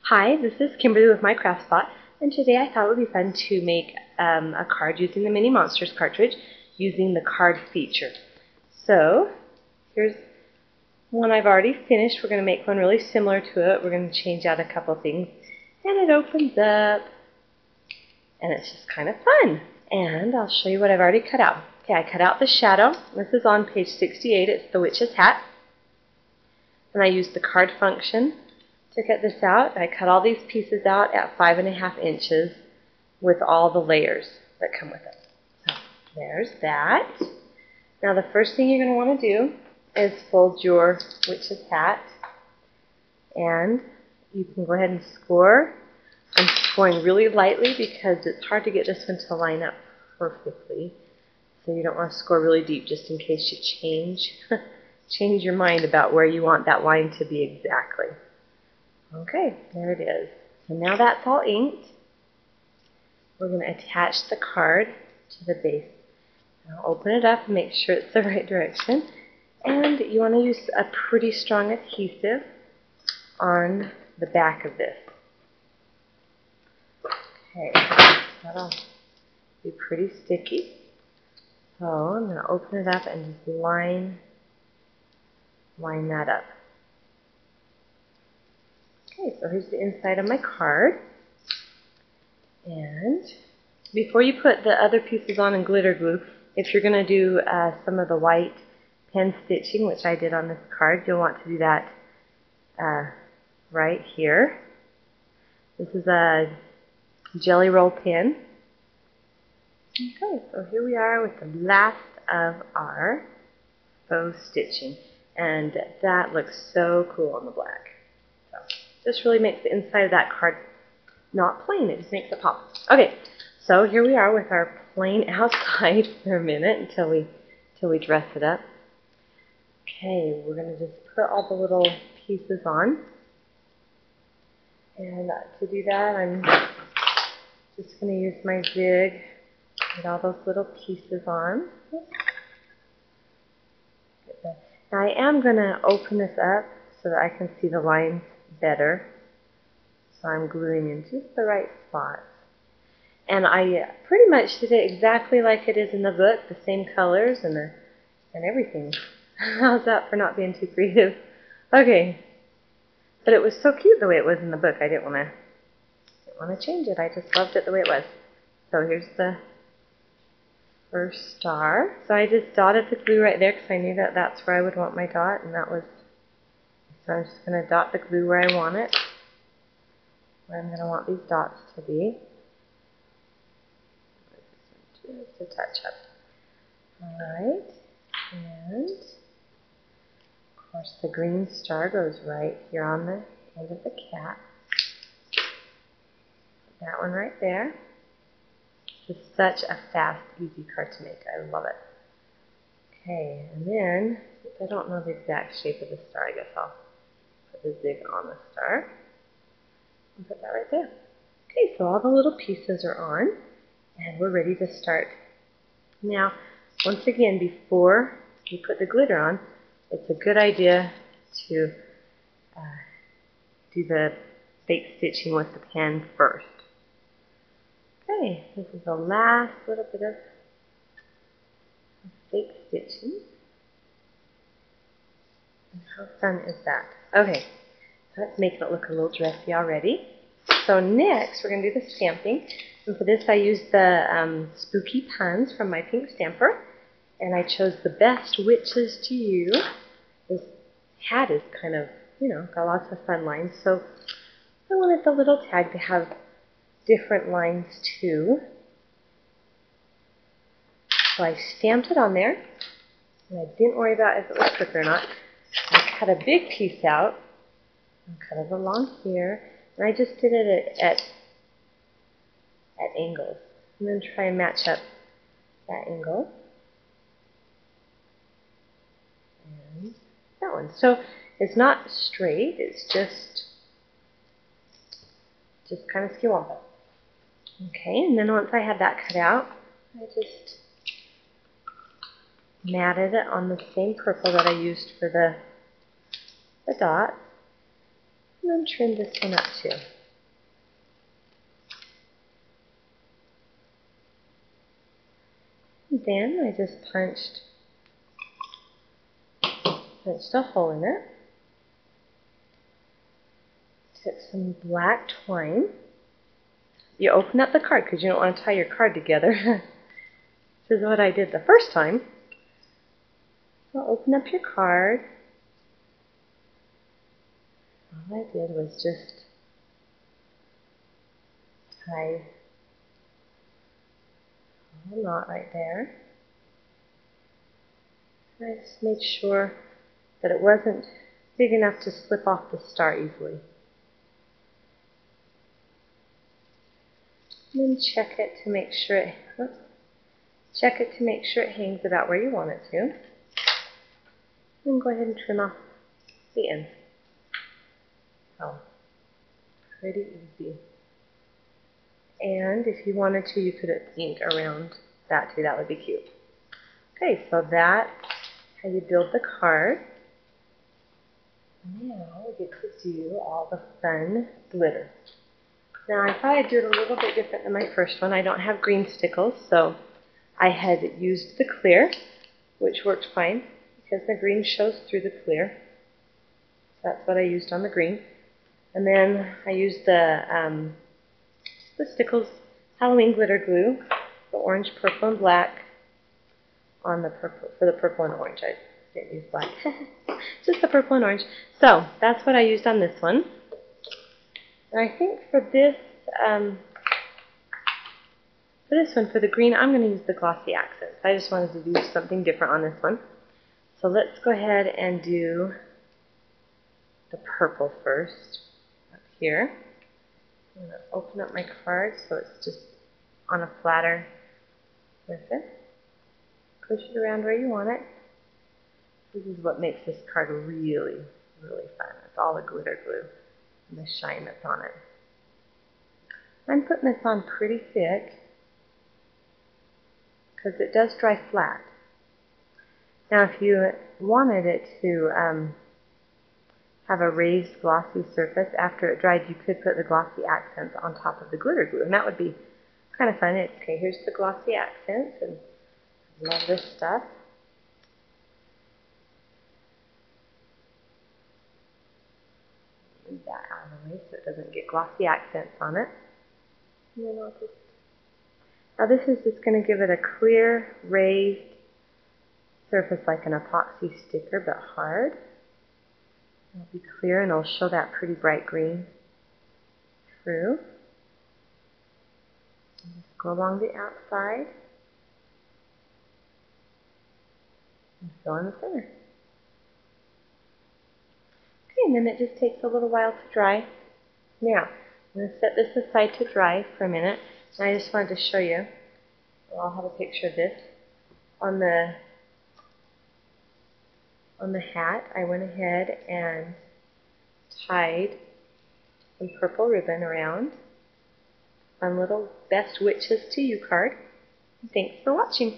Hi, this is Kimberly with my craft spot, and today I thought it would be fun to make a card using the Mini Monsters cartridge using the card feature. So here's one I've already finished. We're going to make one really similar to it. We're going to change out a couple things, and it opens up, and it's just kind of fun. And I'll show you what I've already cut out. Okay, I cut out the shadow. This is on page 68. It's the witch's hat. And I used the card function to cut this out. I cut all these pieces out at 5.5 inches with all the layers that come with it. So there's that. Now the first thing you're going to want to do is fold your witch's hat, and you can go ahead and score. I'm scoring really lightly because it's hard to get this one to line up perfectly. So you don't want to score really deep just in case you change your mind about where you want that line to be exactly. Okay, there it is. So now that's all inked. We're going to attach the card to the base. Now open it up and make sure it's the right direction. And you want to use a pretty strong adhesive on the back of this. Okay, that'll be pretty sticky. So I'm going to open it up and just line that up. Okay, so here's the inside of my card. And before you put the other pieces on in glitter glue, if you're going to do some of the white pen stitching, which I did on this card, you'll want to do that right here. This is a jelly roll pen. Okay, so here we are with the last of our faux stitching. And that looks so cool on the black. So this really makes the inside of that card not plain. It just makes it pop. Okay, so here we are with our plain outside for a minute until we dress it up. Okay, we're going to just put all the little pieces on. And to do that, I'm just going to use my zig, get all those little pieces on. Now I am going to open this up so that I can see the lines better. So I'm gluing in just the right spots. And I pretty much did it exactly like it is in the book, the same colors and everything. How's that for not being too creative? Okay. But it was so cute the way it was in the book. I didn't want to change it. I just loved it the way it was. So here's the first star. So I just dotted the glue right there because I knew that that's where I would want my dot, and that was, so I'm just going to dot the glue where I want it, where I'm going to want these dots to be. Just a touch up. Alright, and of course the green star goes right here on the end of the cat. That one right there. This is such a fast, easy card to make. I love it. Okay, and then, since I don't know the exact shape of the star, I guess I'll put the zig on the star and put that right there. Okay, so all the little pieces are on, and we're ready to start. Now, once again, before you put the glitter on, it's a good idea to do the fake stitching with the pen first. Okay, this is the last little bit of fake stitching. And how fun is that? Okay, so that's making it look a little dressy already. So next, we're going to do the stamping. And for this, I used the spooky puns from my pink stamper. And I chose the best witches to you. This hat is kind of, got lots of fun lines. So I wanted the little tag to have different lines too. So I stamped it on there. And I didn't worry about if it was crooked or not. I cut a big piece out. And cut it along here. And I just did it at angles. And then try and match up that angle. And that one. So it's not straight, it's just kind of skiwampa. Okay, and then once I had that cut out, I just matted it on the same purple that I used for the dot. And then trim this one up too. Then I just punched a hole in it. Took some black twine. You open up the card because you don't want to tie your card together. This is what I did the first time. So open up your card. All I did was just tie a knot right there. I just made sure that it wasn't big enough to slip off the star easily. And then check it to make sure it hangs about where you want it to. And go ahead and trim off the ends. Oh, pretty easy. And if you wanted to, you could have ink around that too. That would be cute. Okay, so that's how you build the card. Now we get to do all the fun glitter. Now I thought I'd do it a little bit different than my first one. I don't have green stickles, so I had used the clear, which worked fine because the green shows through the clear. So that's what I used on the green. And then I used the stickles Halloween glitter glue, the orange, purple, and black on the purple, for the purple and orange. I didn't use black. Just the purple and orange. So that's what I used on this one. And I think for this one, for the green, I'm going to use the glossy accents. I just wanted to do something different on this one. So let's go ahead and do the purple first, up here. I'm going to open up my card so it's just on a flatter surface. Push it around where you want it. This is what makes this card really, really fun. It's all the glitter glue and the shine that's on it. I'm putting this on pretty thick because it does dry flat. Now if you wanted it to have a raised glossy surface after it dried, you could put the glossy accents on top of the glitter glue, and that would be kind of fun. Okay, here's the glossy accents, and I love this stuff. Move that out of the way so it doesn't get glossy accents on it. And then now this is just going to give it a clear, raised surface like an epoxy sticker, but hard. It'll be clear and it'll show that pretty bright green through. And just go along the outside and fill in the center. Okay, and then it just takes a little while to dry. Now, I'm going to set this aside to dry for a minute. And I just wanted to show you. I'll have a picture of this. On the hat, I went ahead and tied some purple ribbon around on little Best Witches to You card. Thanks for watching.